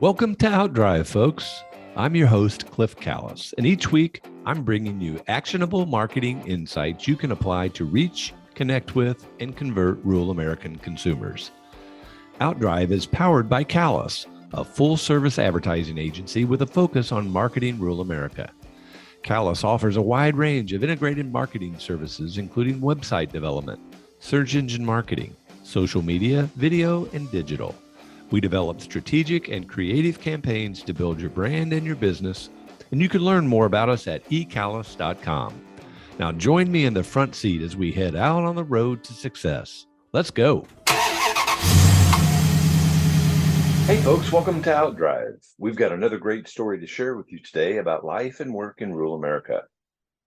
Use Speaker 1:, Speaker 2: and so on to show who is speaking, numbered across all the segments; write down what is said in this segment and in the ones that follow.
Speaker 1: Welcome to Outdrive, folks. I'm your host, Cliff Callis, and each week I'm bringing you actionable marketing insights you can apply to reach, connect with, and convert rural American consumers. Outdrive is powered by Callis, a full-service advertising agency with a focus on marketing rural America. Callis offers a wide range of integrated marketing services, including website development, search engine marketing, social media, video, and digital. We develop strategic and creative campaigns to build your brand and your business, and you can learn more about us at ecallis.com. Now join me in the front seat as we head out on the road to success. Let's go. Hey folks, welcome to Outdrive. We've got another great story to share with you today about life and work in rural America.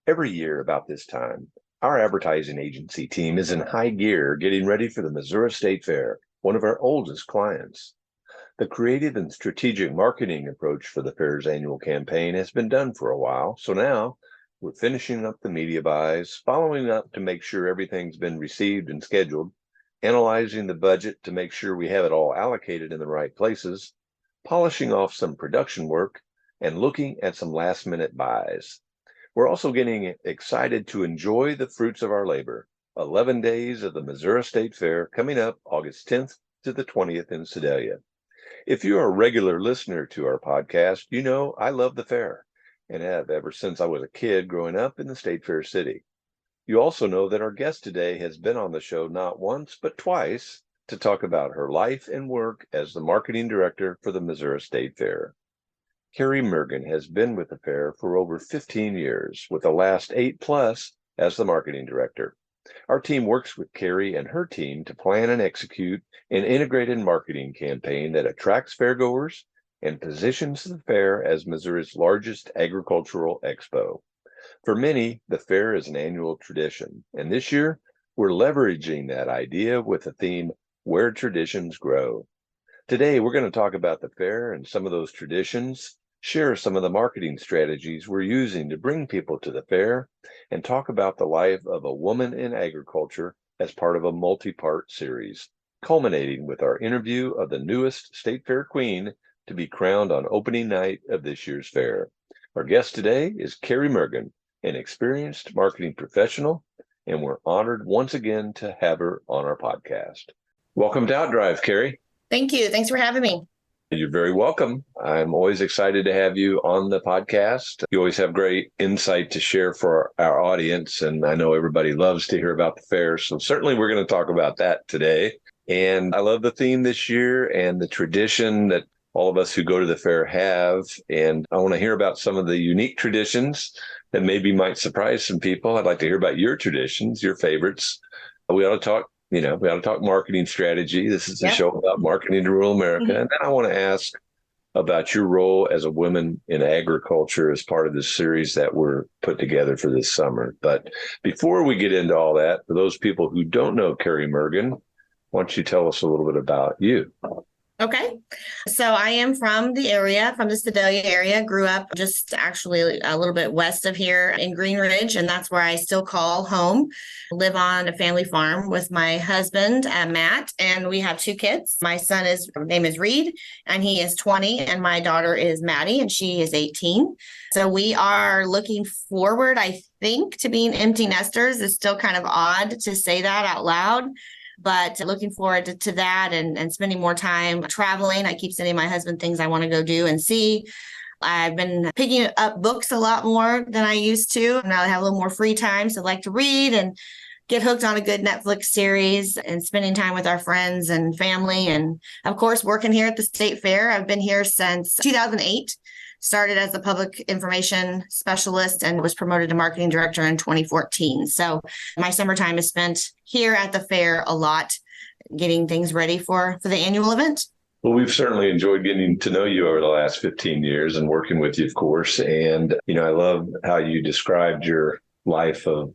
Speaker 1: Every year about this time, our advertising agency team is in high gear getting ready for the Missouri State Fair, one of our oldest clients. The creative and strategic marketing approach for the fair's annual campaign has been done for a while, so now we're finishing up the media buys, following up to make sure everything's been received and scheduled, analyzing the budget to make sure we have it all allocated in the right places, polishing off some production work, and looking at some last-minute buys. We're also getting excited to enjoy the fruits of our labor. 11 days of the Missouri State Fair coming up August 10th to the 20th in Sedalia. If you're a regular listener to our podcast, you know I love the fair and have ever since I was a kid growing up in the State Fair City. You also know that our guest today has been on the show not once, but twice to talk about her life and work as the marketing director for the Missouri State Fair. Kari Mergen has been with the fair for over 15 years, with the last 8+ as the marketing director. Our team works with Kari and her team to plan and execute an integrated marketing campaign that attracts fairgoers and positions the fair as Missouri's largest agricultural expo. For many, the fair is an annual tradition, and this year we're leveraging that idea with the theme, Where Traditions Grow. Today, we're going to talk about the fair and some of those traditions, share some of the marketing strategies we're using to bring people to the fair, and talk about the life of a woman in agriculture as part of a multi-part series, culminating with our interview of the newest State Fair Queen to be crowned on opening night of this year's fair. Our guest today is Kari Mergen, an experienced marketing professional, and we're honored once again to have her on our podcast. Welcome to Outdrive, Kari.
Speaker 2: Thank you. Thanks for having me.
Speaker 1: You're very welcome. I'm always excited to have you on the podcast. You always have great insight to share for our audience, and I know everybody loves to hear about the fair, so certainly we're going to talk about that today. And I love the theme this year and the tradition that all of us who go to the fair have, and I want to hear about some of the unique traditions that maybe might surprise some people. I'd like to hear about your traditions, your favorites. We ought to talk marketing strategy. This is a show about marketing to rural America. Mm-hmm. And then I want to ask about your role as a woman in agriculture as part of this series that we're put together for this summer. But before we get into all that, for those people who don't know Kari Mergen, why don't you tell us a little bit about you?
Speaker 2: Okay. So I am from the area, from the Sedalia area, grew up just actually a little bit west of here in Green Ridge, and that's where I still call home. Live on a family farm with my husband, Matt, and we have 2 kids. My son name is Reed, and he is 20, and my daughter is Maddie, and she is 18. So we are looking forward, I think, to being empty nesters. It's still kind of odd to say that out loud, but looking forward to that and spending more time traveling. I keep sending my husband things I want to go do and see. I've been picking up books a lot more than I used to. Now I have a little more free time, so I like to read and get hooked on a good Netflix series and spending time with our friends and family. And of course, working here at the State Fair. I've been here since 2008. Started as a public information specialist and was promoted to marketing director in 2014. So my summertime is spent here at the fair a lot, getting things ready for the annual event.
Speaker 1: Well, we've certainly enjoyed getting to know you over the last 15 years and working with you, of course. And, I love how you described your life of,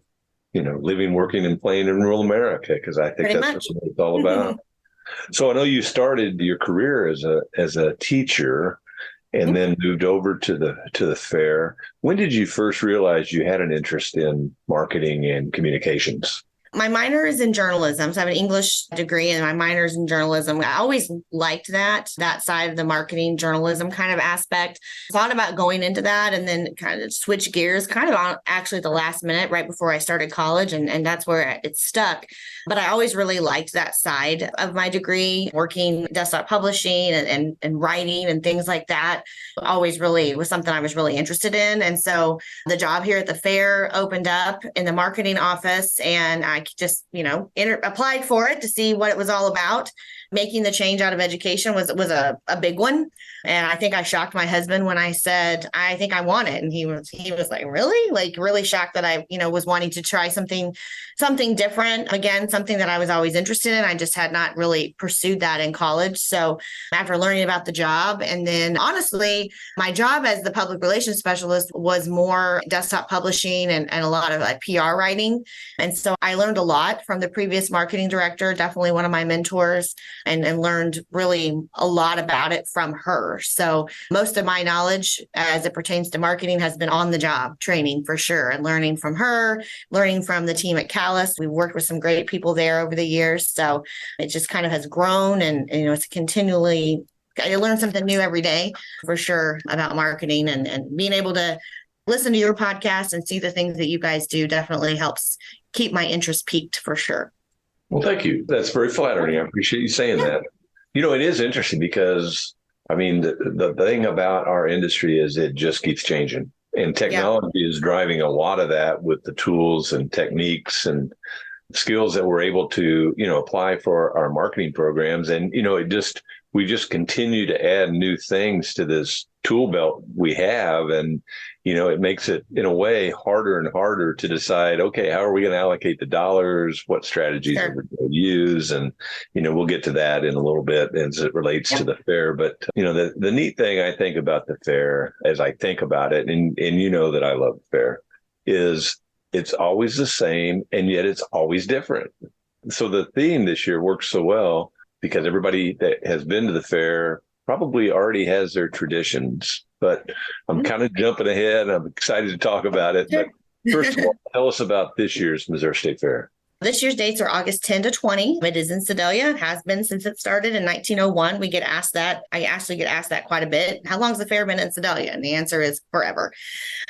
Speaker 1: living, working, and playing in rural America, because I think that's what it's all about. So I know you started your career as a teacher and then moved over to the fair. When did you first realize you had an interest in marketing and communications?
Speaker 2: My minor is in journalism. So I have an English degree and my minor is in journalism. I always liked that side of the marketing journalism kind of aspect. Thought about going into that and then kind of switch gears kind of on actually the last minute right before I started college. And that's where it stuck. But I always really liked that side of my degree, working desktop publishing and writing and things like that. Always really was something I was really interested in. And so the job here at the fair opened up in the marketing office and I just, applied for it to see what it was all about. Making the change out of education was a big one. And I think I shocked my husband when I said, I think I want it. And he was like, really? Like really shocked that I, was wanting to try something different. Again, something that I was always interested in. I just had not really pursued that in college. So after learning about the job, and then honestly, my job as the public relations specialist was more desktop publishing and a lot of like PR writing. And so I learned a lot from the previous marketing director, definitely one of my mentors, and learned really a lot about it from her. So most of my knowledge as it pertains to marketing has been on the job training for sure, and learning from her, learning from the team at Callis. We've worked with some great people there over the years. So it just kind of has grown and it's continually, I learn something new every day for sure about marketing, and being able to listen to your podcast and see the things that you guys do definitely helps keep my interest peaked for sure.
Speaker 1: Well, thank you. That's very flattering. I appreciate you saying that. It is interesting because, the thing about our industry is it just keeps changing. And technology is driving a lot of that with the tools and techniques and skills that we're able to, apply for our marketing programs. And, we just continue to add new things to this tool belt we have. And, it makes it in a way harder and harder to decide, okay, how are we going to allocate the dollars? What strategies are we going to use? And, we'll get to that in a little bit as it relates to the fair. But, the neat thing I think about the fair as I think about it, and that I love the fair, is it's always the same and yet it's always different. So the theme this year works so well because everybody that has been to the fair probably already has their traditions, but I'm kind of jumping ahead. I'm excited to talk about it. But first of all, tell us about this year's Missouri State Fair.
Speaker 2: This year's dates are August 10 to 20. It is in Sedalia. It has been since it started in 1901. We get asked that. I actually get asked that quite a bit. How long has the fair been in Sedalia? And the answer is forever.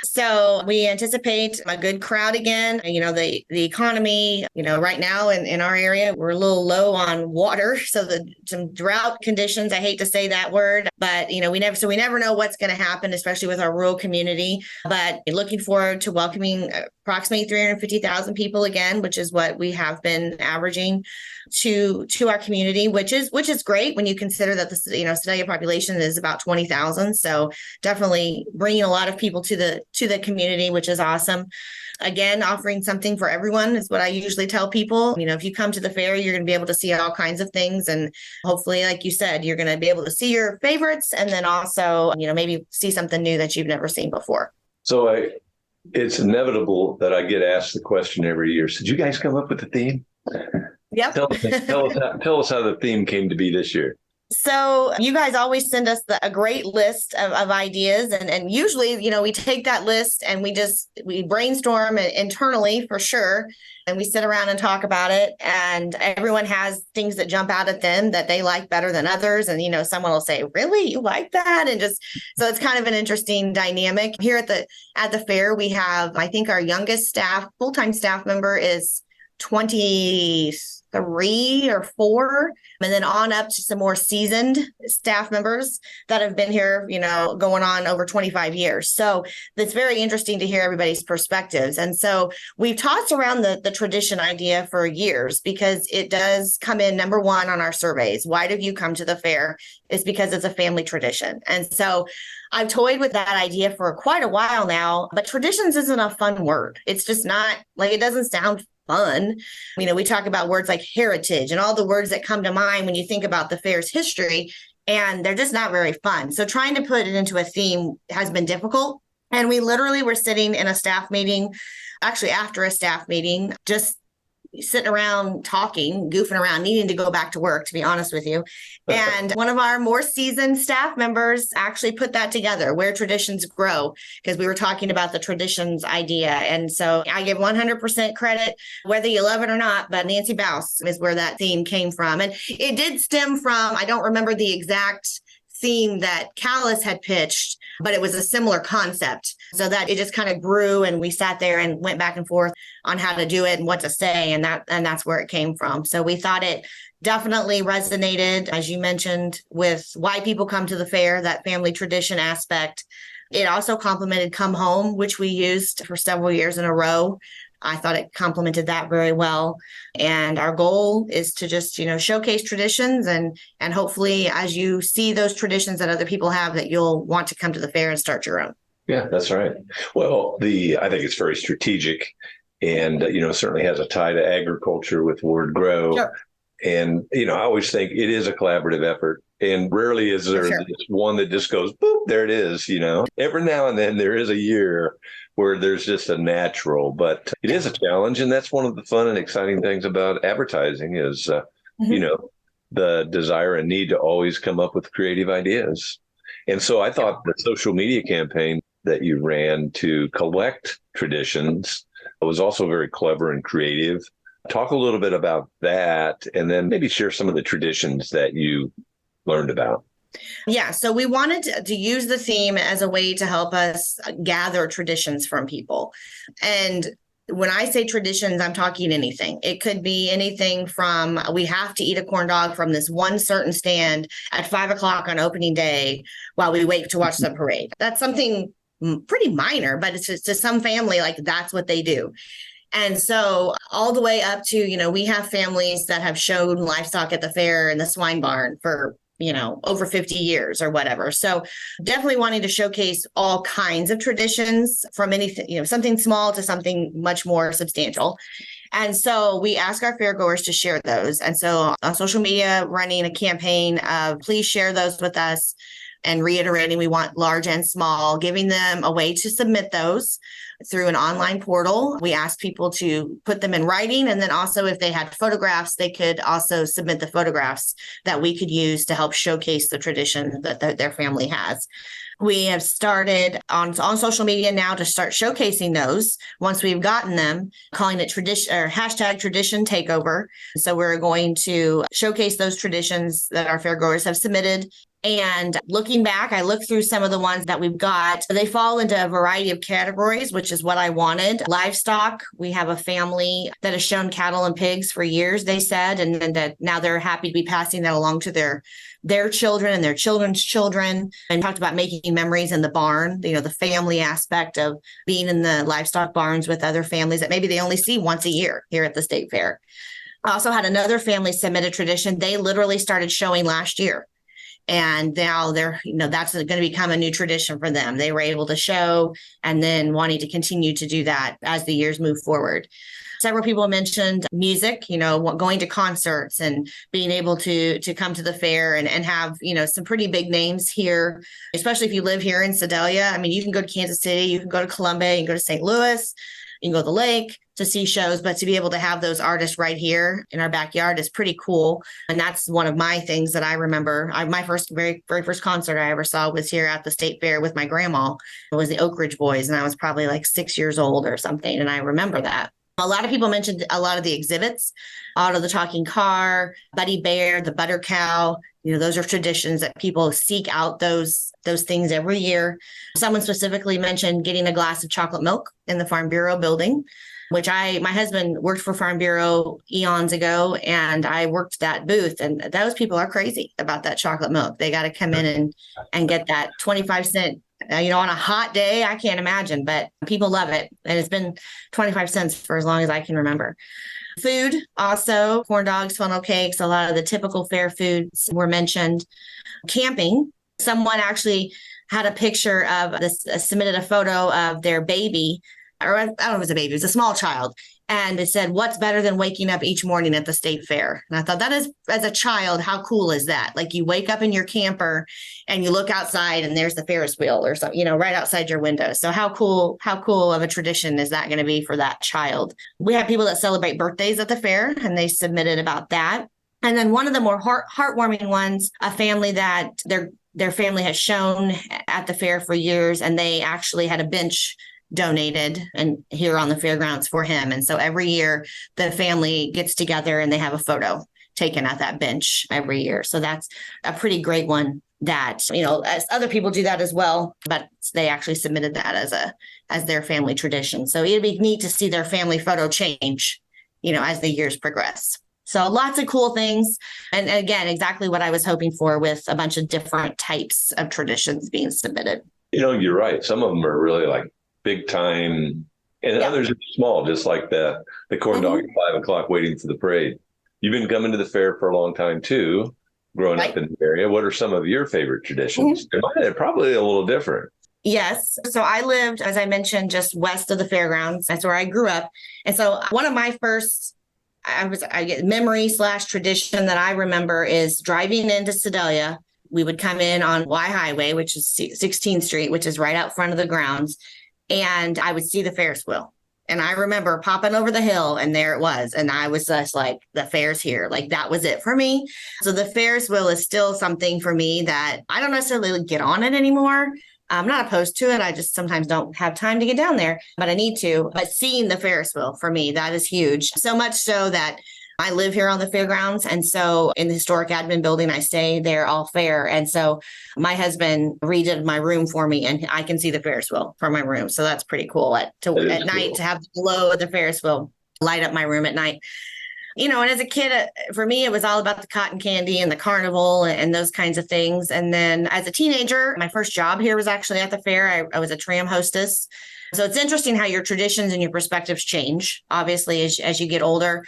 Speaker 2: So we anticipate a good crowd again. The economy, right now in our area, we're a little low on water. So some drought conditions, I hate to say that word, but we never know what's going to happen, especially with our rural community. But looking forward to welcoming approximately 350,000 people again, which is what we have been averaging to our community, which is great when you consider that the Sedalia population is about 20,000. So definitely bringing a lot of people to the community, which is awesome. Again, offering something for everyone is what I usually tell people. If you come to the fair, you're going to be able to see all kinds of things. And hopefully, like you said, you're going to be able to see your favorites and then also, maybe see something new that you've never seen before.
Speaker 1: So it's inevitable that I get asked the question every year. So did you guys come up with the theme?
Speaker 2: Yep.
Speaker 1: Tell us how the theme came to be this year.
Speaker 2: So you guys always send us a great list of ideas. And usually, we take that list and we brainstorm internally for sure. And we sit around and talk about it. And everyone has things that jump out at them that they like better than others. And, someone will say, really, you like that? And so it's kind of an interesting dynamic. Here at the fair, we have, I think our youngest full-time staff member is 23 or 4, and then on up to some more seasoned staff members that have been here, going on over 25 years. So it's very interesting to hear everybody's perspectives. And so we've tossed around the tradition idea for years because it does come in number one on our surveys. Why do you come to the fair? It's because it's a family tradition. And so I've toyed with that idea for quite a while now, but traditions isn't a fun word. It's just not, like, it doesn't sound fun. We talk about words like heritage and all the words that come to mind when you think about the fair's history, and they're just not very fun. So trying to put it into a theme has been difficult. And we literally were sitting in a staff meeting, actually after a staff meeting, just sitting around talking, goofing around, needing to go back to work, to be honest with you. And one of our more seasoned staff members actually put that together, where traditions grow, because we were talking about the traditions idea. And so I give 100% credit, whether you love it or not, but Nancy Bouse is where that theme came from. And it did stem from, I don't remember the exact theme that Callis had pitched, but it was a similar concept. So that it just kind of grew, and we sat there and went back and forth on how to do it and what to say. And that's where it came from. So we thought it definitely resonated, as you mentioned, with why people come to the fair, that family tradition aspect. It also complemented Come Home, which we used for several years in a row. I thought it complemented that very well. And our goal is to just, showcase traditions and hopefully as you see those traditions that other people have, that you'll want to come to the fair and start your own.
Speaker 1: Yeah, that's right. Well, I think it's very strategic and, certainly has a tie to agriculture with Word Grow.
Speaker 2: Sure.
Speaker 1: And, I always think it is a collaborative effort. And rarely is there one that just goes, boop, there it is. Every now and then there is a year where there's just a natural, but it is a challenge. And that's one of the fun and exciting things about advertising is, the desire and need to always come up with creative ideas. And so I thought the social media campaign that you ran to collect traditions was also very clever and creative. Talk a little bit about that, and then maybe share some of the traditions that you learned about.
Speaker 2: Yeah, so we wanted to use the theme as a way to help us gather traditions from people. And when I say traditions, I'm talking anything. It could be anything from we have to eat a corn dog from this one certain stand at 5:00 on opening day while we wait to watch the parade. That's something pretty minor, but it's just to some family, like that's what they do. And so all the way up to, we have families that have shown livestock at the fair in the swine barn for, over 50 years or whatever. So definitely wanting to showcase all kinds of traditions from anything, something small to something much more substantial. And so we ask our fairgoers to share those. And so on social media, running a campaign of please share those with us, and reiterating we want large and small, giving them a way to submit those through an online portal. We asked people to put them in writing. And then also if they had photographs, they could also submit the photographs that we could use to help showcase the tradition that their family has. We have started on social media now to start showcasing those once we've gotten them, calling it tradition or hashtag tradition takeover. So we're going to showcase those traditions that our fairgoers have submitted. And looking back, I looked through some of the ones that we've got. They fall into a variety of categories, which is what I wanted. Livestock, we have a family that has shown cattle and pigs for years, they said, and that now they're happy to be passing that along to their children and their children's children. And talked about making memories in the barn, the family aspect of being in the livestock barns with other families that maybe they only see once a year here at the state fair. I also had another family submit a tradition. They literally started showing last year. And now they're, that's going to become a new tradition for them. They were able to show and then wanting to continue to do that as the years move forward. Several people mentioned music, going to concerts and being able to come to the fair and have, some pretty big names here, especially if you live here in Sedalia. I mean, you can go to Kansas City, you can go to Columbia, you can go to St. Louis, you can go to the lake to see shows, but to be able to have those artists right here in our backyard is pretty cool. And that's one of my things that I remember. My very first concert I ever saw was here at the state fair with my grandma. It was the Oak Ridge Boys, and I was probably like 6 years old or something. And I remember that. A lot of people mentioned a lot of the exhibits, Otto the Talking Car, Buddy Bear, the Butter Cow. Those are traditions that people seek out those things every year. Someone specifically mentioned getting a glass of chocolate milk in the Farm Bureau building, which my husband worked for Farm Bureau eons ago, and I worked that booth, and those people are crazy about that chocolate milk. They got to come in and get that 25-cent. On a hot day, I can't imagine, but people love it. And it's been 25 cents for as long as I can remember. Food, also corn dogs, funnel cakes, a lot of the typical fair foods were mentioned. Camping, someone actually had a picture of this, submitted a photo of their baby, or I don't know if it was a baby, it was a small child. And it said, what's better than waking up each morning at the state fair? And I thought that is, as a child, how cool is that? Like you wake up in your camper and you look outside and there's the Ferris wheel or something, right outside your window. So how cool of a tradition is that going to be for that child? We have people that celebrate birthdays at the fair and they submitted about that. And then one of the more heartwarming ones, a family that their family has shown at the fair for years, and they actually had a bench donated and here on the fairgrounds for him. And so every year the family gets together and they have a photo taken at that bench every year. So that's a pretty great one that, as other people do that as well, but they actually submitted that as their family tradition. So it'd be neat to see their family photo change, as the years progress. So lots of cool things. And again, exactly what I was hoping for with a bunch of different types of traditions being submitted.
Speaker 1: You're right. Some of them are really like big time, and others are small, just like the corn dog at 5 o'clock waiting for the parade. You've been coming to the fair for a long time too, growing up in the area. What are some of your favorite traditions? They're probably a little different.
Speaker 2: Yes. So I lived, as I mentioned, just west of the fairgrounds. That's where I grew up. And so one of my first memory/tradition that I remember is driving into Sedalia. We would come in on Y Highway, which is 16th Street, which is right out front of the grounds. And I would see the Ferris wheel. And I remember popping over the hill and there it was. And I was just like, the fair's here. Like that was it for me. So the Ferris wheel is still something for me that I don't necessarily get on it anymore. I'm not opposed to it. I just sometimes don't have time to get down there, but I need to. But seeing the Ferris wheel for me, that is huge. So much so that I live here on the fairgrounds. And so in the historic admin building, I stay there all fair. And so my husband redid my room for me and I can see the Ferris wheel from my room. So that's pretty cool at night to have the glow of the Ferris wheel light up my room at night. And as a kid, for me, it was all about the cotton candy and the carnival and those kinds of things. And then as a teenager, my first job here was actually at the fair. I was a tram hostess. So it's interesting how your traditions and your perspectives change, obviously, as you get older.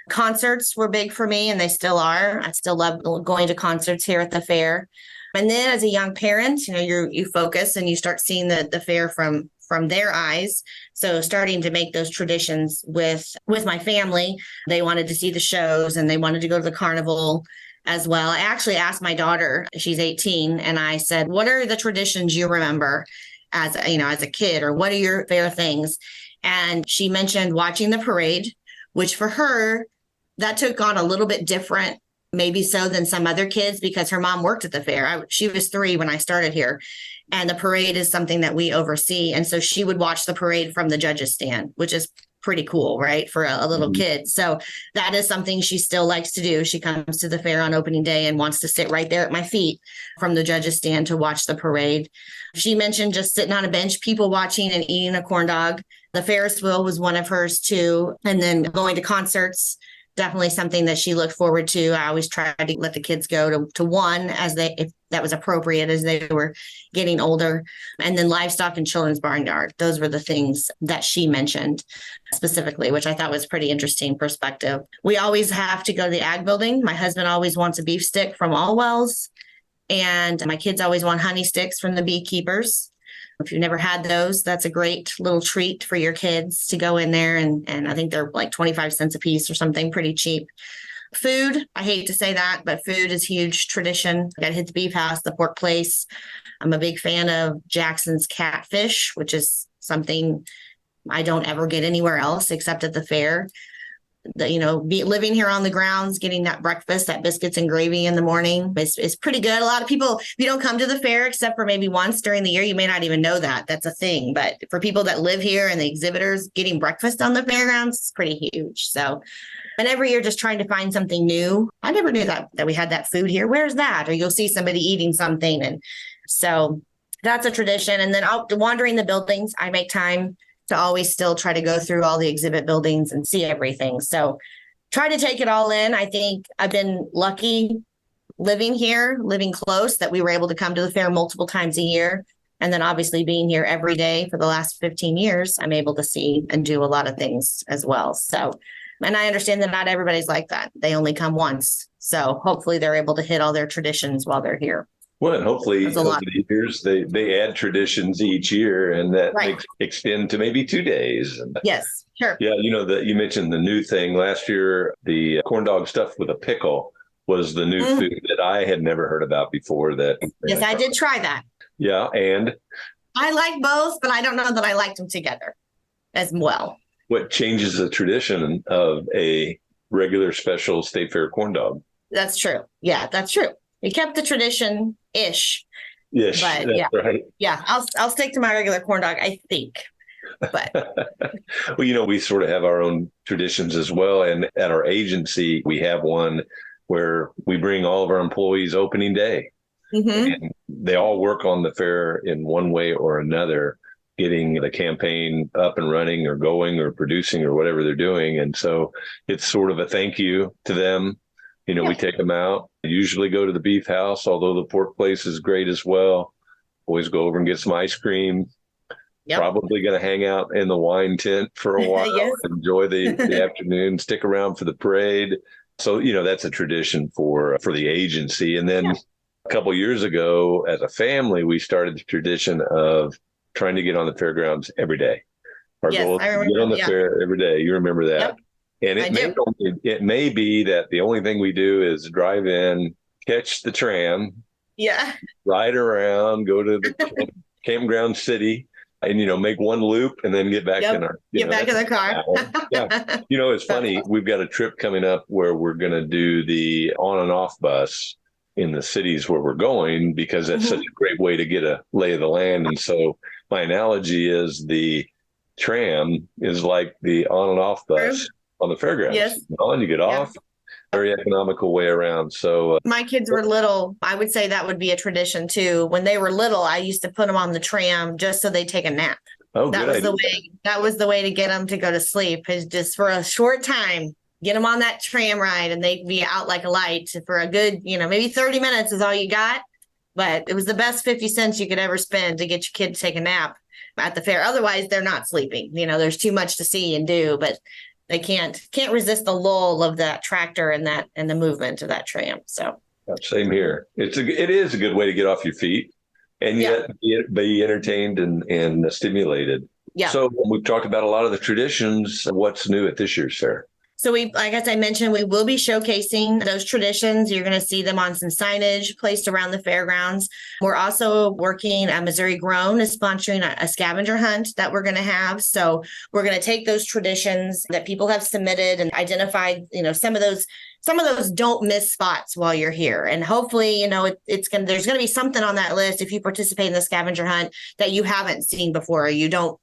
Speaker 2: Concerts were big for me and they still are. I still love going to concerts here at the fair. And then as a young parent, you focus and you start seeing the fair from their eyes. So starting to make those traditions with my family. They wanted to see the shows and they wanted to go to the carnival as well. I actually asked my daughter, she's 18, and I said, what are the traditions you remember as a kid, or what are your fair things? And she mentioned watching the parade, which for her, that took on a little bit different, maybe so than some other kids, because her mom worked at the fair. She was 3 when I started here. And the parade is something that we oversee. And so she would watch the parade from the judges' stand, which is pretty cool, right? For a little kid. So that is something she still likes to do. She comes to the fair on opening day and wants to sit right there at my feet from the judges' stand to watch the parade. She mentioned just sitting on a bench, people watching and eating a corn dog. The Ferris wheel was one of hers too. And then going to concerts, definitely something that she looked forward to. I always tried to let the kids go to one if that was appropriate as they were getting older. And then livestock and children's barnyard. Those were the things that she mentioned specifically, which I thought was pretty interesting perspective. We always have to go to the ag building. My husband always wants a beef stick from Allwell's. And my kids always want honey sticks from the beekeepers. If you've never had those, that's a great little treat for your kids to go in there. And I think they're like 25 cents a piece or something, pretty cheap. Food, I hate to say that, but food is huge tradition. I got to hit the beef house, the pork place. I'm a big fan of Jackson's catfish, which is something I don't ever get anywhere else except at the fair. Living here on the grounds, getting that breakfast, that biscuits and gravy in the morning is pretty good. A lot of people, if you don't come to the fair except for maybe once during the year, you may not even know that that's a thing. But for people that live here and the exhibitors, getting breakfast on the fairgrounds is pretty huge. So, and every year just trying to find something new. I never knew that we had that food here. Where's that? Or you'll see somebody eating something. And so that's a tradition. And then wandering the buildings, I make time to always still try to go through all the exhibit buildings and see everything. So try to take it all in. I think I've been lucky living here, living close, that we were able to come to the fair multiple times a year. And then obviously being here every day for the last 15 years, I'm able to see and do a lot of things as well. So, and I understand that not everybody's like that. They only come once. So hopefully they're able to hit all their traditions while they're here.
Speaker 1: Well, and hopefully
Speaker 2: That's a
Speaker 1: over
Speaker 2: lot.
Speaker 1: the years they add traditions each year, and that
Speaker 2: Right.
Speaker 1: makes extend to maybe 2 days. And
Speaker 2: Yes, sure.
Speaker 1: yeah, that you mentioned the new thing last year. The corn dog stuffed with a pickle was the new
Speaker 2: Mm,
Speaker 1: food that I had never heard about before.
Speaker 2: yes, I did try that.
Speaker 1: Yeah, and
Speaker 2: I like both, but I don't know that I liked them together as well.
Speaker 1: what changes the tradition of a regular special state fair corn dog?
Speaker 2: That's true. Yeah, that's true. We kept the tradition ish,
Speaker 1: Yes,
Speaker 2: but
Speaker 1: that's
Speaker 2: yeah,
Speaker 1: right.
Speaker 2: yeah. I'll stick to my regular corn dog, I think. But
Speaker 1: Well, we sort of have our own traditions as well. And at our agency, we have one where we bring all of our employees opening day.
Speaker 2: mhm.
Speaker 1: And they all work on the fair in one way or another, getting the campaign up and running or going or producing or whatever they're doing. And so it's sort of a thank you to them. We
Speaker 2: Yeah.
Speaker 1: take them out, usually go to the beef house, although the pork place is great as well. Always go over and get some ice cream.
Speaker 2: Yep.
Speaker 1: Probably going to hang out in the wine tent for a while,
Speaker 2: Yes.
Speaker 1: enjoy the afternoon, stick around for the parade. So, that's a tradition for the agency. And then
Speaker 2: Yeah.
Speaker 1: a couple of years ago, as a family, we started the tradition of trying to get on the fairgrounds every day. Our
Speaker 2: Yes,
Speaker 1: goal is
Speaker 2: I
Speaker 1: to
Speaker 2: remember.
Speaker 1: get on the
Speaker 2: Yeah.
Speaker 1: fair every day. You remember that?
Speaker 2: Yep.
Speaker 1: And
Speaker 2: I do.
Speaker 1: it may be that the only thing we do is drive in, catch the tram,
Speaker 2: Yeah.
Speaker 1: ride around, go to the campground city, and make one loop and then get back
Speaker 2: Yep.
Speaker 1: in our
Speaker 2: Get back in the car.
Speaker 1: yeah. It's funny. We've got a trip coming up where we're going to do the on and off bus in the cities where we're going, because that's such a great way to get a lay of the land. And so my analogy is the tram is like the on and off bus on the fairgrounds.
Speaker 2: Yes.
Speaker 1: You get on, you get off. Very economical way around. So
Speaker 2: My kids were little. I would say that would be a tradition too. When they were little, I used to put them on the tram just so they take a nap.
Speaker 1: that
Speaker 2: That
Speaker 1: was
Speaker 2: was the way. That was the way to get them to go to sleep. Is just for a short time, get them on that tram ride, and they'd be out like a light for a good, maybe 30 minutes is all you got. But it was the best 50 cents you could ever spend to get your kid to take a nap at the fair. Otherwise, they're not sleeping. There's too much to see and do, but they can't resist the lull of that tractor and the movement of that tram. So
Speaker 1: same here. It is a good way to get off your feet and yet be entertained and stimulated.
Speaker 2: Yeah.
Speaker 1: So we've talked about a lot of the traditions. What's new at this year's fair?
Speaker 2: So like as I mentioned, we will be showcasing those traditions. You're going to see them on some signage placed around the fairgrounds. We're also working, Missouri Grown is sponsoring a scavenger hunt that we're going to have. So we're going to take those traditions that people have submitted and identified, some of those don't miss spots while you're here. And hopefully, there's going to be something on that list if you participate in the scavenger hunt that you haven't seen before. Or you don't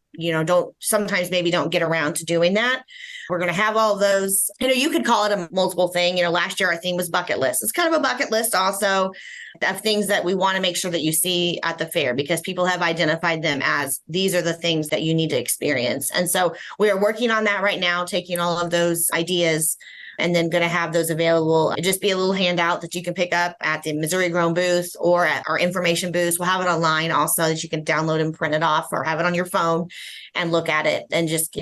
Speaker 2: sometimes maybe don't get around to doing that. We're going to have all those, you could call it a multiple thing. Last year our theme was bucket list. It's kind of a bucket list also of things that we want to make sure that you see at the fair, because people have identified them as these are the things that you need to experience. And so we are working on that right now, taking all of those ideas and then going to have those available. It'll just be a little handout that you can pick up at the Missouri Grown booth or at our information booth. We'll have it online also that you can download and print it off or have it on your phone and look at it, and just,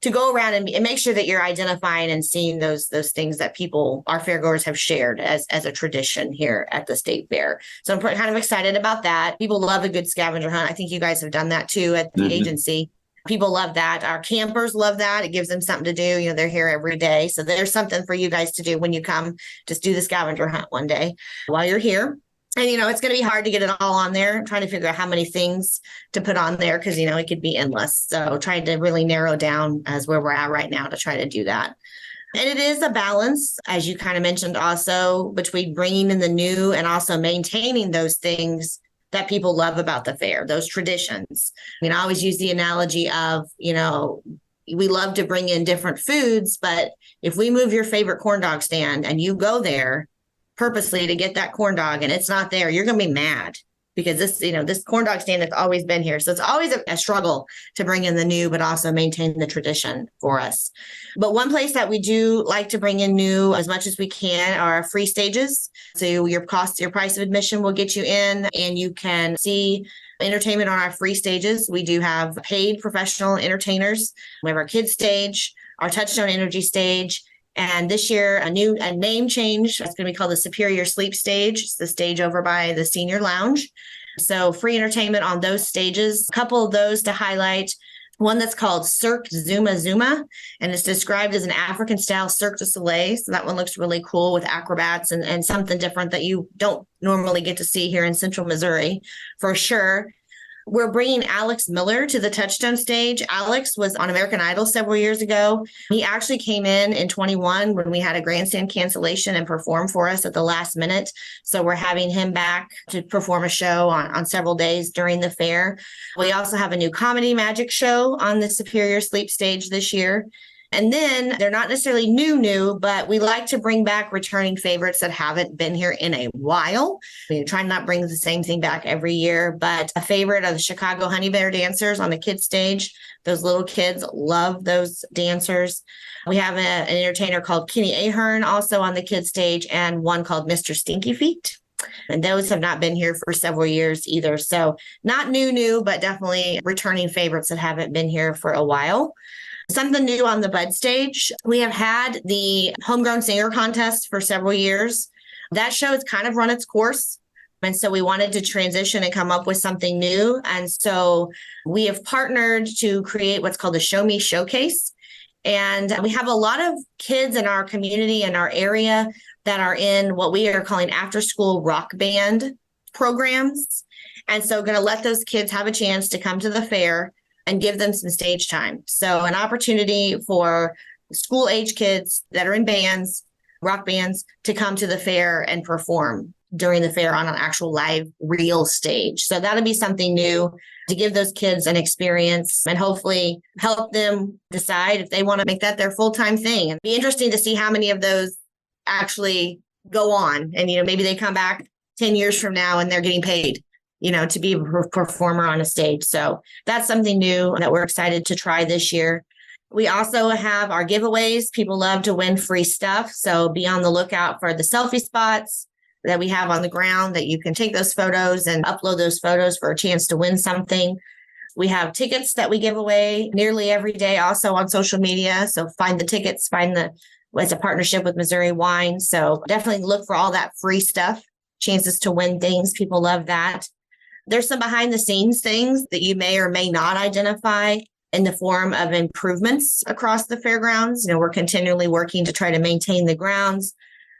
Speaker 2: to go around and make sure that you're identifying and seeing those things that our fairgoers have shared as a tradition here at the state fair. So I'm kind of excited about that. People love a good scavenger hunt. I think you guys have done that too at the agency. People love that. Our campers love that. It gives them something to do. They're here every day. So there's something for you guys to do when you come. Just do the scavenger hunt one day while you're here. And, it's going to be hard to get it all on there. I'm trying to figure out how many things to put on there because, it could be endless. So trying to really narrow down as where we're at right now to try to do that. And it is a balance, as you kind of mentioned also, between bringing in the new and also maintaining those things that people love about the fair, those traditions. I always use the analogy of, we love to bring in different foods, but if we move your favorite corn dog stand and you go there purposely to get that corn dog and it's not there, you're going to be mad because this corn dog stand has always been here. So it's always a struggle to bring in the new, but also maintain the tradition for us. But one place that we do like to bring in new as much as we can are free stages. So your price of admission will get you in and you can see entertainment on our free stages. We do have paid professional entertainers. We have our kids stage, our Touchstone Energy stage, And this year, a name change. It's going to be called the Superior Sleep Stage. It's the stage over by the Senior Lounge. So free entertainment on those stages. A couple of those to highlight. One that's called Cirque Zuma Zuma, and it's described as an African-style Cirque du Soleil. So that one looks really cool with acrobats and something different that you don't normally get to see here in Central Missouri, for sure. We're bringing Alex Miller to the Touchstone stage. Alex was on American Idol several years ago. He actually came in 21 when we had a grandstand cancellation and performed for us at the last minute. So we're having him back to perform a show on several days during the fair. We also have a new comedy magic show on the Superior Sleep stage this year. And then they're not necessarily new, but we like to bring back returning favorites that haven't been here in a while. We try not to bring the same thing back every year, but a favorite of the Chicago Honey Bear dancers on the kids stage. Those little kids love those dancers. We have an entertainer called Kenny Ahern also on the kids stage, and one called Mr. Stinky Feet. And those have not been here for several years either. So not new, but definitely returning favorites that haven't been here for a while. Something new on the Bud stage. We have had the Homegrown Singer Contest for several years. That show has kind of run its course. And so we wanted to transition and come up with something new. And so we have partnered to create what's called the Show Me Showcase. And we have a lot of kids in our community and our area that are in what we are calling after school rock band programs. And so going to let those kids have a chance to come to the fair and give them some stage time. So an opportunity for school age kids that are in bands, rock bands, to come to the fair and perform during the fair on an actual live real stage. So that'll be something new to give those kids an experience and hopefully help them decide if they want to make that their full-time thing. It'd be interesting to see how many of those actually go on. And, maybe they come back 10 years from now and they're getting paid, to be a performer on a stage. So that's something new that we're excited to try this year. We also have our giveaways. People love to win free stuff. So be on the lookout for the selfie spots that we have on the ground that you can take those photos and upload those photos for a chance to win something. We have tickets that we give away nearly every day also on social media. So find the tickets, it's a partnership with Missouri Wine. So definitely look for all that free stuff, chances to win things. People love that. There's some behind the scenes things that you may or may not identify in the form of improvements across the fairgrounds. We're continually working to try to maintain the grounds.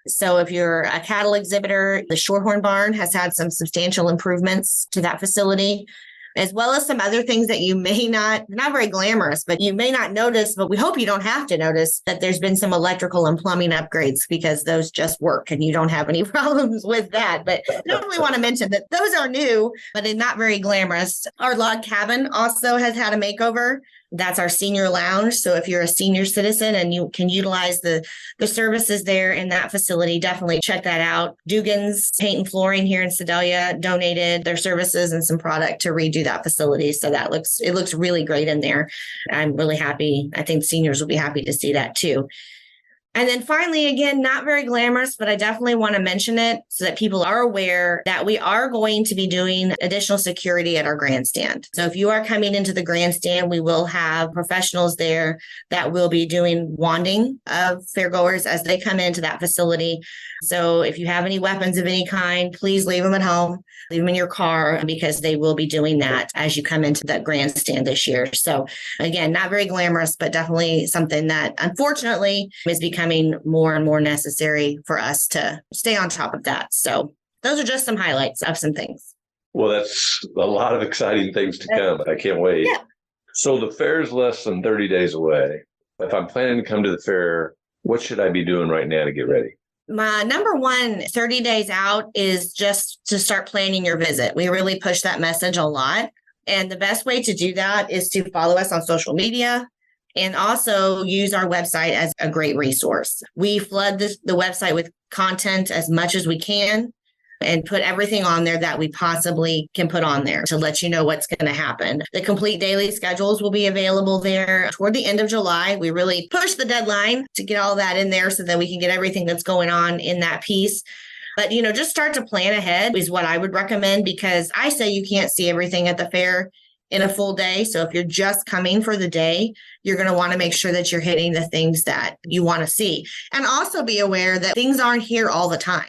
Speaker 2: So if you're a cattle exhibitor, the Shorehorn Barn has had some substantial improvements to that facility, as well as some other things that you may not very glamorous, but you may not notice, but we hope you don't have to notice that there's been some electrical and plumbing upgrades because those just work and you don't have any problems with that. But I don't really want to mention that those are new, but not very glamorous. Our log cabin also has had a makeover. That's our senior lounge. So if you're a senior citizen and you can utilize the services there in that facility, definitely check that out. Dugan's Paint and Flooring here in Sedalia donated their services and some product to redo that facility. So it looks really great in there. I'm really happy. I think seniors will be happy to see that too. And then finally, again, not very glamorous, but I definitely want to mention it so that people are aware that we are going to be doing additional security at our grandstand. So if you are coming into the grandstand, we will have professionals there that will be doing wanding of fairgoers as they come into that facility. So if you have any weapons of any kind, please leave them at home, leave them in your car, because they will be doing that as you come into that grandstand this year. So again, not very glamorous, but definitely something that unfortunately is becoming more and more necessary for us to stay on top of that. So those are just some highlights of some things.
Speaker 1: Well, that's a lot of exciting things to come. I can't wait. Yeah. So the fair is less than 30 days away. If I'm planning to come to the fair, what should I be doing right now to get ready?
Speaker 2: My number one 30 days out is just to start planning your visit. We really push that message a lot. And the best way to do that is to follow us on social media and also use our website as a great resource. We flood the website with content as much as we can and put everything on there that we possibly can put on there to let you know what's going to happen. The complete daily schedules will be available there toward the end of July. We really push the deadline to get all that in there so that we can get everything that's going on in that piece. But, just start to plan ahead is what I would recommend, because I say you can't see everything at the fair in a full day. So if you're just coming for the day, you're going to want to make sure that you're hitting the things that you want to see. And also be aware that things aren't here all the time.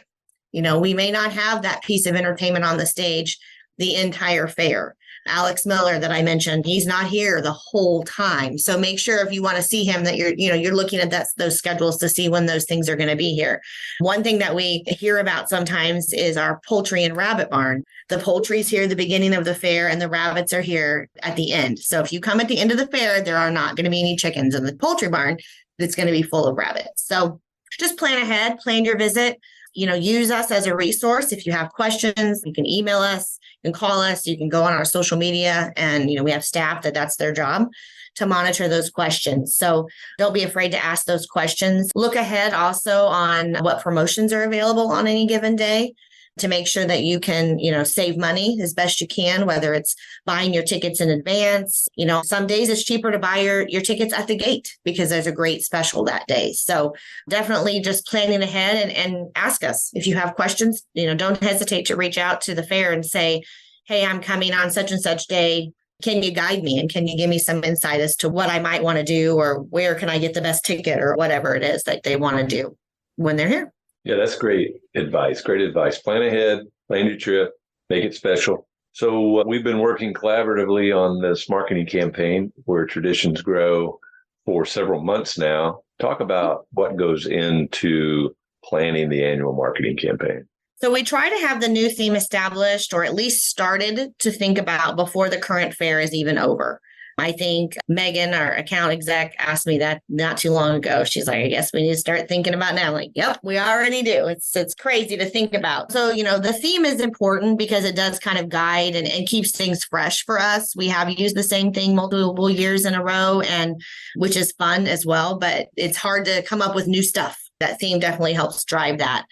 Speaker 2: We may not have that piece of entertainment on the stage the entire fair. Alex Miller that I mentioned, he's not here the whole time. So make sure if you want to see him that you're looking at those schedules to see when those things are going to be here. One thing that we hear about sometimes is our poultry and rabbit barn. The poultry's here at the beginning of the fair and the rabbits are here at the end. So if you come at the end of the fair, there are not going to be any chickens in the poultry barn. It's going to be full of rabbits. So just plan ahead, plan your visit. Use us as a resource. If you have questions, you can email us, you can call us, you can go on our social media, and we have staff that's their job to monitor those questions. So don't be afraid to ask those questions. Look ahead also on what promotions are available on any given day to make sure that you can, save money as best you can, whether it's buying your tickets in advance. Some days it's cheaper to buy your tickets at the gate because there's a great special that day. So definitely just planning ahead and ask us if you have questions. Don't hesitate to reach out to the fair and say, hey, I'm coming on such and such day. Can you guide me? And can you give me some insight as to what I might want to do, or where can I get the best ticket, or whatever it is that they want to do when they're here?
Speaker 1: Yeah, that's great advice. Great advice. Plan ahead, plan your trip, make it special. So we've been working collaboratively on this marketing campaign where traditions grow for several months now. Talk about what goes into planning the annual marketing campaign.
Speaker 2: So we try to have the new theme established, or at least started to think about before the current fair is even over. I think Megan, our account exec, asked me that not too long ago. She's like, I guess we need to start thinking about now. I'm like, yep, we already do. It's crazy to think about. So, the theme is important because it does kind of guide and keeps things fresh for us. We have used the same thing multiple years in a row, and which is fun as well, but it's hard to come up with new stuff. That theme definitely helps drive that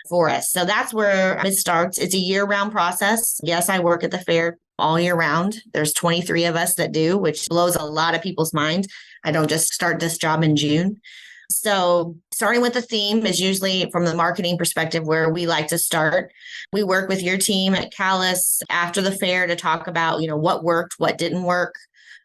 Speaker 2: for us. So that's where it starts. It's a year-round process. Yes, I work at the fair all year round. There's 23 of us that do, which blows a lot of people's minds. I don't just start this job in June. So starting with the theme is usually from the marketing perspective where we like to start. We work with your team at Callis after the fair to talk about, what worked, what didn't work,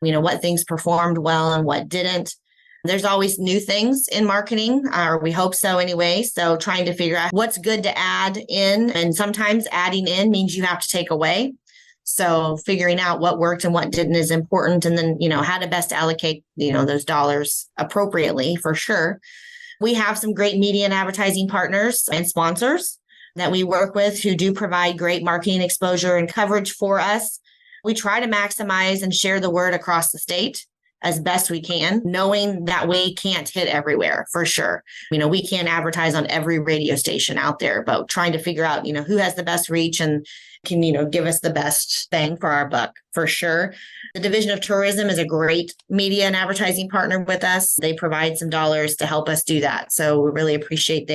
Speaker 2: what things performed well and what didn't. There's always new things in marketing, or we hope so anyway. So trying to figure out what's good to add in. And sometimes adding in means you have to take away. So figuring out what worked and what didn't is important. And then, how to best allocate, those dollars appropriately for sure. We have some great media and advertising partners and sponsors that we work with who do provide great marketing exposure and coverage for us. We try to maximize and share the word across the state as best we can, knowing that we can't hit everywhere for sure. We can't advertise on every radio station out there, but trying to figure out, who has the best reach and can, give us the best bang for our buck for sure. The Division of Tourism is a great media and advertising partner with us. They provide some dollars to help us do that. So we really appreciate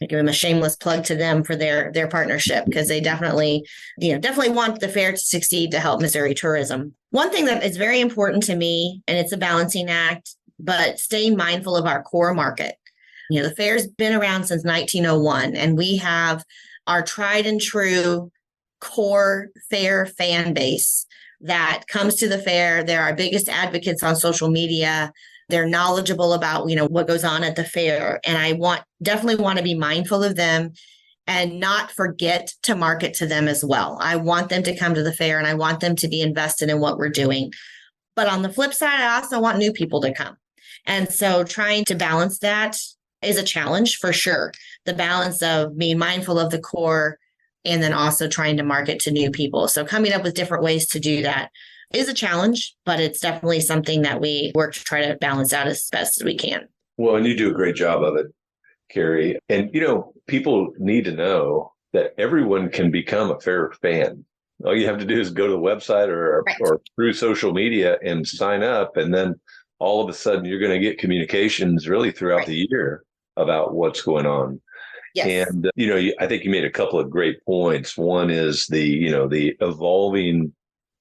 Speaker 2: I give them a shameless plug to them for their partnership, because they definitely want the fair to succeed to help Missouri tourism. One thing that is very important to me, and it's a balancing act, but staying mindful of our core market. The fair's been around since 1901, and we have our tried and true core fair fan base that comes to the fair. They're our biggest advocates on social media. They're knowledgeable about, what goes on at the fair. And I definitely want to be mindful of them and not forget to market to them as well. I want them to come to the fair and I want them to be invested in what we're doing. But on the flip side, I also want new people to come. And so trying to balance that is a challenge for sure. The balance of being mindful of the core and then also trying to market to new people. So coming up with different ways to do that is a challenge, but it's definitely something that we work to try to balance out as best as we can.
Speaker 1: Well, and you do a great job of it, Kari. And, people need to know that everyone can become a fair fan. All you have to do is go to the website or through social media and sign up. And then all of a sudden you're going to get communications really throughout the year about what's going on. Yes. And, I think you made a couple of great points. One is the evolving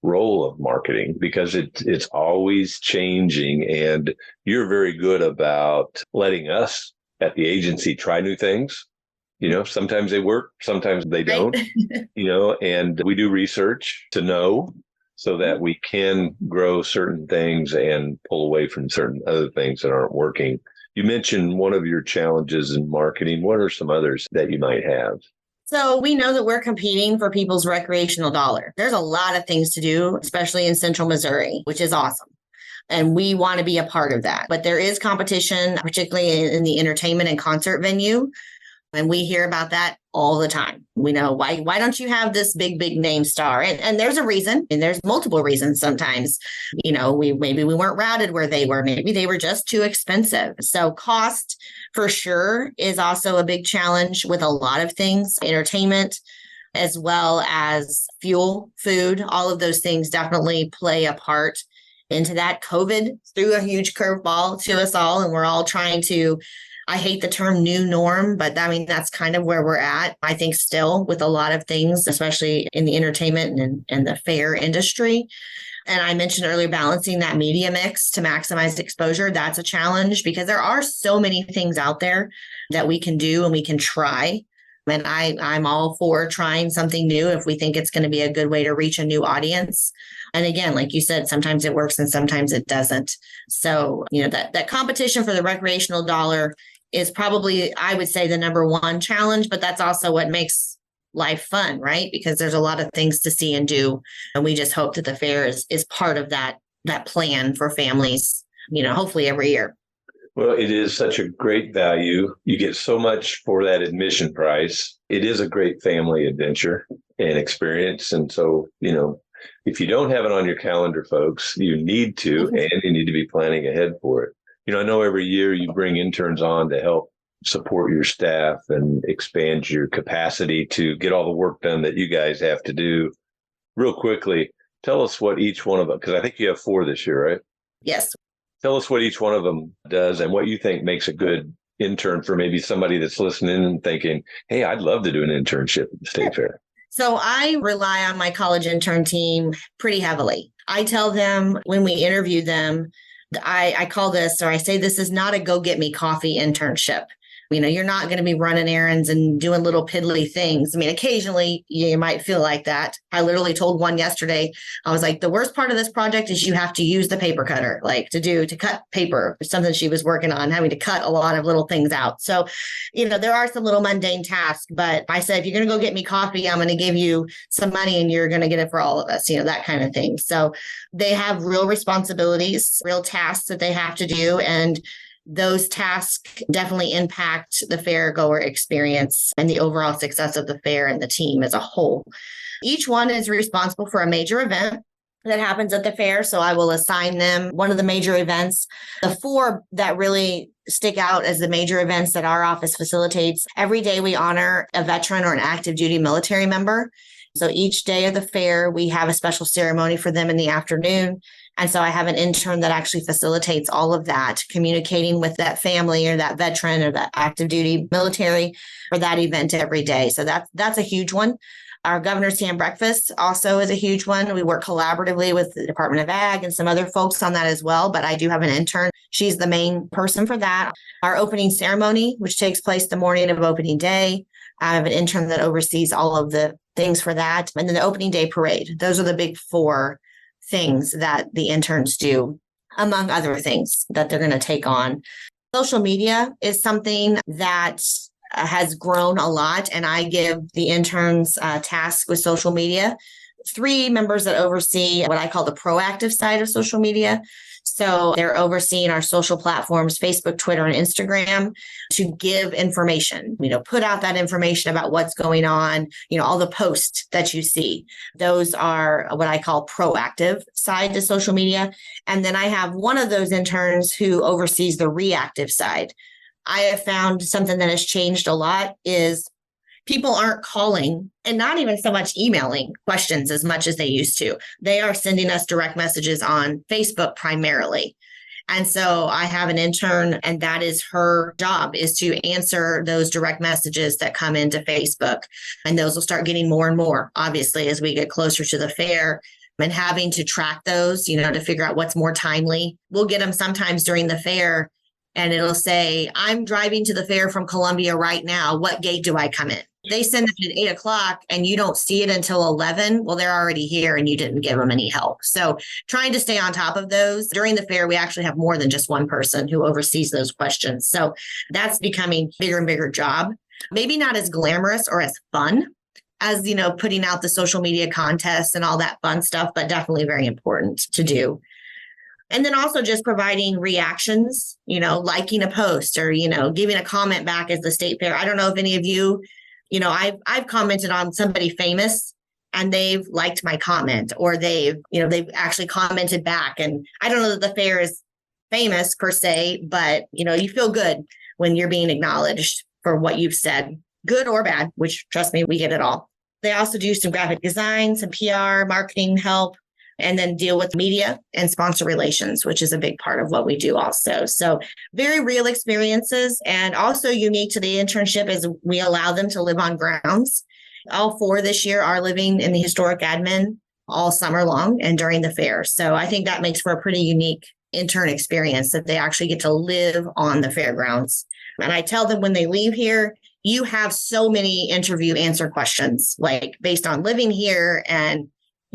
Speaker 1: role of marketing, because it's always changing, and you're very good about letting us at the agency try new things. Sometimes they work, sometimes they don't, and we do research to know so that we can grow certain things and pull away from certain other things that aren't working. You mentioned one of your challenges in marketing. What are some others that you might have?
Speaker 2: So we know that we're competing for people's recreational dollar. There's a lot of things to do, especially in central Missouri, which is awesome. And we want to be a part of that. But there is competition, particularly in the entertainment and concert venue. And we hear about that all the time. We know why don't you have this big name star? And there's a reason, and there's multiple reasons sometimes. Maybe we weren't routed where they were. Maybe they were just too expensive. So cost for sure is also a big challenge with a lot of things, entertainment, as well as fuel, food, all of those things definitely play a part into that. COVID threw a huge curveball to us all, and we're all trying to, I hate the term new norm, but I mean, that's kind of where we're at. I think still with a lot of things, especially in the entertainment and the fair industry. And I mentioned earlier, balancing that media mix to maximize exposure. That's a challenge because there are so many things out there that we can do and we can try. And I'm all for trying something new if we think it's going to be a good way to reach a new audience. And again, like you said, sometimes it works and sometimes it doesn't. So, that competition for the recreational dollar is probably, I would say, the number one challenge, but that's also what makes life fun, right? Because there's a lot of things to see and do. And we just hope that the fair is part of that plan for families, hopefully every year.
Speaker 1: Well, it is such a great value. You get so much for that admission price. It is a great family adventure and experience. And so, if you don't have it on your calendar, folks, you need to, and you need to be planning ahead for it. I know every year you bring interns on to help support your staff and expand your capacity to get all the work done that you guys have to do. Real quickly, tell us what each one of them, because I think you have 4 this year, right?
Speaker 2: Yes.
Speaker 1: Tell us what each one of them does and what you think makes a good intern for maybe somebody that's listening and thinking, hey, I'd love to do an internship at the state fair.
Speaker 2: So I rely on my college intern team pretty heavily. I tell them when we interview them, I call this, or I say, this is not a go get me coffee internship. You're not going to be running errands and doing little piddly things. I mean, occasionally you might feel like that. I literally told one yesterday, I was like, the worst part of this project is you have to use the paper cutter, to cut paper, something she was working on, having to cut a lot of little things out. So, there are some little mundane tasks, but I said, if you're going to go get me coffee, I'm going to give you some money and you're going to get it for all of us, that kind of thing. So they have real responsibilities, real tasks that they have to do. And those tasks definitely impact the fair goer experience and the overall success of the fair and the team as a whole. Each one is responsible for a major event that happens at the fair. So I will assign them one of the major events. The 4 that really stick out as the major events that our office facilitates. Every day we honor a veteran or an active duty military member. So each day of the fair, we have a special ceremony for them in the afternoon. And so I have an intern that actually facilitates all of that, communicating with that family or that veteran or that active duty military for that event every day. So that's a huge one. Our governor's tea and breakfast also is a huge one. We work collaboratively with the Department of Ag and some other folks on that as well. But I do have an intern. She's the main person for that. Our opening ceremony, which takes place the morning of opening day. I have an intern that oversees all of the things for that. And then the opening day parade. Those are the big 4 things that the interns do, among other things that they're going to take on. Social media is something that has grown a lot, and I give the interns tasks with social media. 3 members that oversee what I call the proactive side of social media. So they're overseeing our social platforms, Facebook, Twitter, and Instagram, to give information, put out that information about what's going on, all the posts that you see. Those are what I call proactive side to social media. And then I have one of those interns who oversees the reactive side. I have found something that has changed a lot is people aren't calling and not even so much emailing questions as much as they used to. They are sending us direct messages on Facebook primarily. And so I have an intern, and that is her job, is to answer those direct messages that come into Facebook. And those will start getting more and more, obviously, as we get closer to the fair, and having to track those, to figure out what's more timely. We'll get them sometimes during the fair, and it'll say, I'm driving to the fair from Columbia right now. What gate do I come in? They send it at 8 o'clock and you don't see it until 11. Well, they're already here and you didn't give them any help. So trying to stay on top of those. During the fair, we actually have more than just one person who oversees those questions. So that's becoming bigger and bigger job. Maybe not as glamorous or as fun as, putting out the social media contests and all that fun stuff, but definitely very important to do. And then also just providing reactions, liking a post or, giving a comment back as the state fair. I don't know if any of you, I've commented on somebody famous and they've liked my comment or they've actually commented back. And I don't know that the fair is famous per se, but, you feel good when you're being acknowledged for what you've said, good or bad, which trust me, we get it all. They also do some graphic design, some PR, marketing help, and then deal with media and sponsor relations, which is a big part of what we do also. So very real experiences, and also unique to the internship is we allow them to live on grounds. All 4 this year are living in the historic admin all summer long and during the fair. So I think that makes for a pretty unique intern experience that they actually get to live on the fairgrounds. And I tell them when they leave here, you have so many interview answer questions, like based on living here and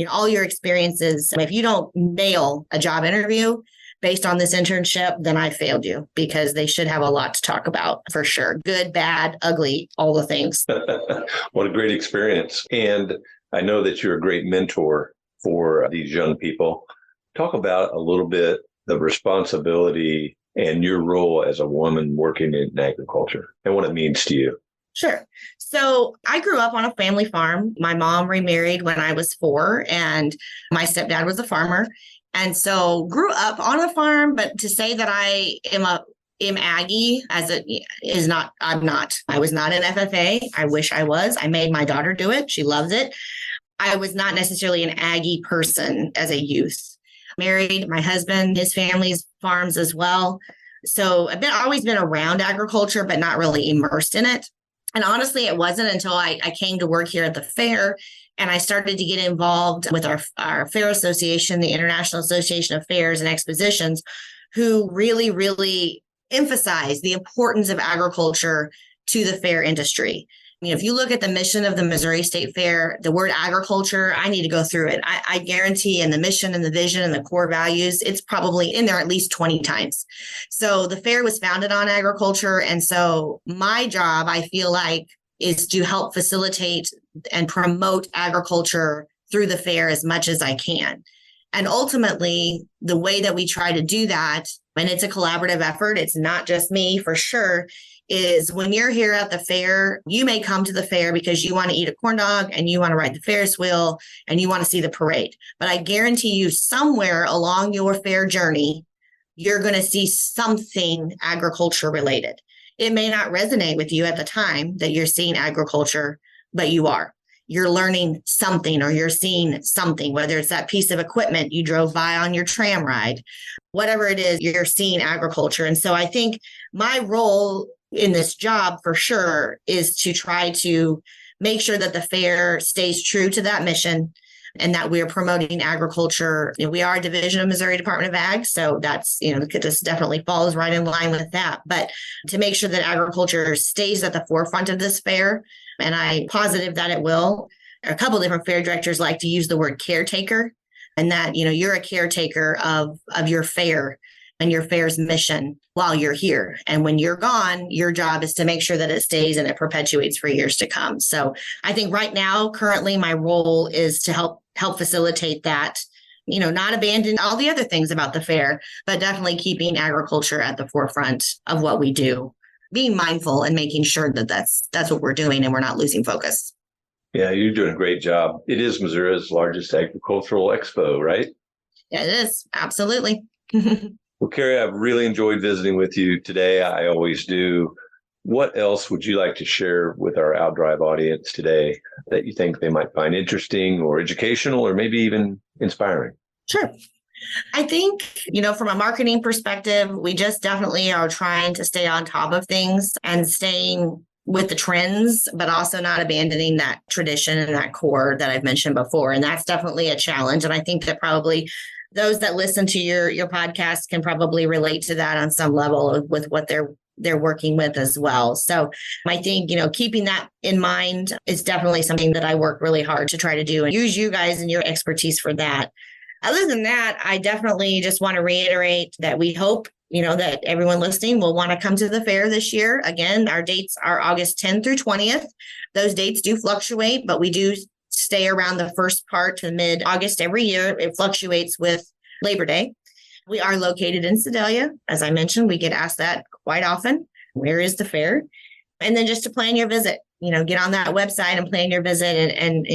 Speaker 2: all your experiences. If you don't nail a job interview based on this internship, then I failed you, because they should have a lot to talk about for sure. Good, bad, ugly, all the things.
Speaker 1: What a great experience. And I know that you're a great mentor for these young people. Talk about a little bit the responsibility and your role as a woman working in agriculture and what it means to you.
Speaker 2: Sure. So I grew up on a family farm. My mom remarried when I was 4, and my stepdad was a farmer. And so grew up on a farm, but to say that I am Aggie as it is not, I'm not. I was not an FFA. I wish I was. I made my daughter do it. She loves it. I was not necessarily an Aggie person as a youth. Married my husband, his family's farms as well. So I've always been around agriculture, but not really immersed in it. And honestly, it wasn't until I came to work here at the fair and I started to get involved with our fair association, the International Association of Fairs and Expositions, who really, really emphasize the importance of agriculture to the fair industry. If you look at the mission of the Missouri State Fair, the word agriculture, I need to go through it. I guarantee in the mission and the vision and the core values, it's probably in there at least 20 times. So the fair was founded on agriculture. And so my job, I feel like, is to help facilitate and promote agriculture through the fair as much as I can. And ultimately, the way that we try to do that, and it's a collaborative effort, it's not just me for sure, is when you're here at the fair, you may come to the fair because you want to eat a corn dog and you want to ride the Ferris wheel and you want to see the parade. But I guarantee you somewhere along your fair journey, you're going to see something agriculture related. It may not resonate with you at the time that you're seeing agriculture, but you are. You're learning something or you're seeing something, whether it's that piece of equipment you drove by on your tram ride, whatever it is, you're seeing agriculture. And so I think my role in this job for sure is to try to make sure that the fair stays true to that mission and that we're promoting agriculture. We are a division of Missouri Department of Ag, so that's, this definitely falls right in line with that. But to make sure that agriculture stays at the forefront of this fair, and I'm positive that it will. A couple of different fair directors like to use the word caretaker, and that, you're a caretaker of your fair and your fair's mission while you're here. And when you're gone, your job is to make sure that it stays and it perpetuates for years to come. So I think right now, currently, my role is to help facilitate that, not abandon all the other things about the fair, but definitely keeping agriculture at the forefront of what we do, being mindful and making sure that that's what we're doing and we're not losing focus.
Speaker 1: Yeah, you're doing a great job. It is Missouri's largest agricultural expo, right?
Speaker 2: Yeah, it is. Absolutely.
Speaker 1: Well, Kari, I've really enjoyed visiting with you today. I always do. What else would you like to share with our OutDrive audience today that you think they might find interesting or educational or maybe even inspiring?
Speaker 2: Sure. I think, from a marketing perspective, we just definitely are trying to stay on top of things and staying with the trends, but also not abandoning that tradition and that core that I've mentioned before. And that's definitely a challenge. And I think that probably those that listen to your podcast can probably relate to that on some level with what they're they're working with as well. So I think, keeping that in mind is definitely something that I work really hard to try to do and use you guys and your expertise for that. Other than that, I definitely just want to reiterate that we hope, that everyone listening will want to come to the fair this year. Again, our dates are August 10th through 20th. Those dates do fluctuate, but we do stay around the first part to mid-August every year. It fluctuates with Labor Day. We are located in Sedalia. As I mentioned, we get asked that quite often. Where is the fair? And then just to plan your visit, get on that website and plan your visit and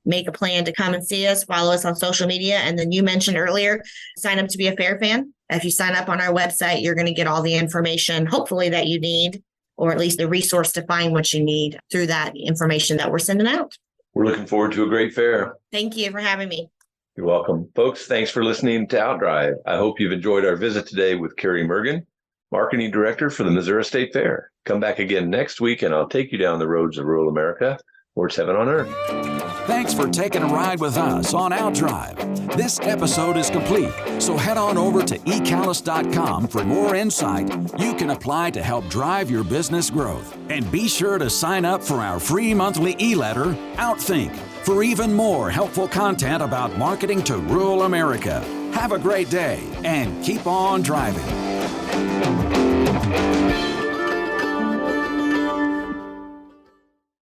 Speaker 2: make a plan to come and see us, follow us on social media. And then you mentioned earlier, sign up to be a fair fan. If you sign up on our website, you're going to get all the information, hopefully, that you need, or at least the resource to find what you need through that information that we're sending out.
Speaker 1: We're looking forward to a great fair.
Speaker 2: Thank you for having me.
Speaker 1: You're welcome. Folks, thanks for listening to Outdrive. I hope you've enjoyed our visit today with Kari Mergen, Marketing Director for the Missouri State Fair. Come back again next week and I'll take you down the roads of rural America, where it's heaven on earth.
Speaker 3: Thanks for taking a ride with us on Outdrive. This episode is complete, so head on over to ecalis.com for more insight you can apply to help drive your business growth. And be sure to sign up for our free monthly e-letter, Outthink, for even more helpful content about marketing to rural America. Have a great day and keep on driving.